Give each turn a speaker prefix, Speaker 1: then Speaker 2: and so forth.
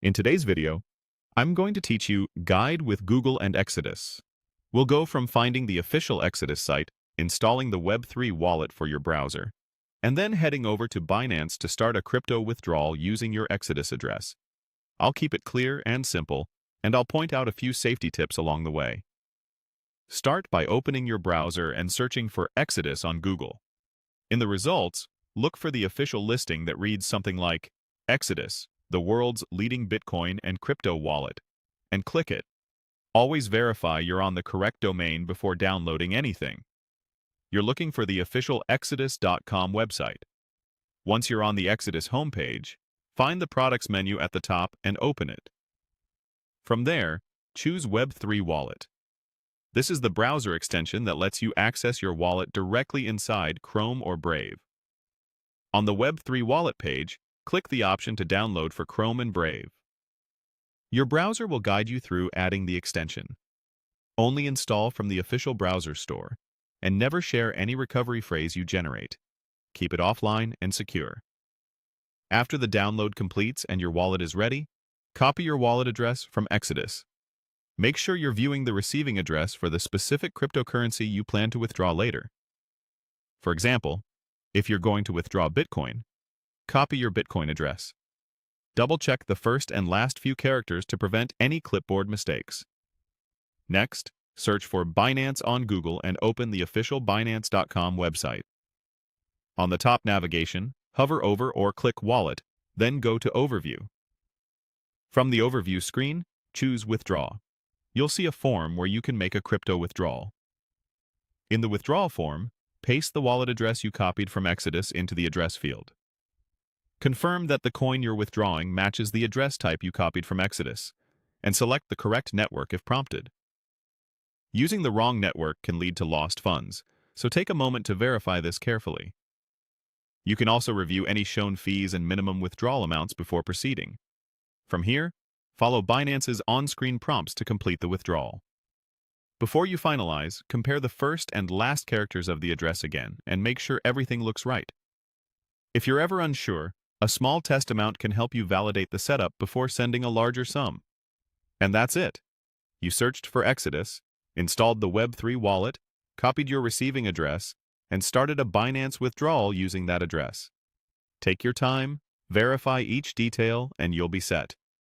Speaker 1: In today's video, I'm going to teach you Guide with Google and Exodus. We'll go from finding the official Exodus site, installing the Web3 wallet for your browser, and then heading over to Binance to start a crypto withdrawal using your Exodus address. I'll keep it clear and simple, and I'll point out a few safety tips along the way. Start by opening your browser and searching for Exodus on Google. In the results, look for the official listing that reads something like Exodus, the world's leading Bitcoin and crypto wallet, and click it. Always verify you're on the correct domain before downloading anything. You're looking for the official Exodus.com website. Once you're on the Exodus homepage, find the products menu at the top and open it. From there, choose Web3 Wallet. This is the browser extension that lets you access your wallet directly inside Chrome or Brave. On the Web3 Wallet page, click the option to download for Chrome and Brave. Your browser will guide you through adding the extension. Only install from the official browser store, and never share any recovery phrase you generate. Keep it offline and secure. After the download completes and your wallet is ready, copy your wallet address from Exodus. Make sure you're viewing the receiving address for the specific cryptocurrency you plan to withdraw later. For example, if you're going to withdraw Bitcoin, copy your Bitcoin address. Double-check the first and last few characters to prevent any clipboard mistakes. Next, search for Binance on Google and open the official Binance.com website. On the top navigation, hover over or click Wallet, then go to Overview. From the Overview screen, choose Withdraw. You'll see a form where you can make a crypto withdrawal. In the withdrawal form, paste the wallet address you copied from Exodus into the address field. Confirm that the coin you're withdrawing matches the address type you copied from Exodus, and select the correct network if prompted. Using the wrong network can lead to lost funds, so take a moment to verify this carefully. You can also review any shown fees and minimum withdrawal amounts before proceeding. From here, follow Binance's on-screen prompts to complete the withdrawal. Before you finalize, compare the first and last characters of the address again and make sure everything looks right. If you're ever unsure, a small test amount can help you validate the setup before sending a larger sum. And that's it. You searched for Exodus, installed the Web3 wallet, copied your receiving address, and started a Binance withdrawal using that address. Take your time, verify each detail, and you'll be set.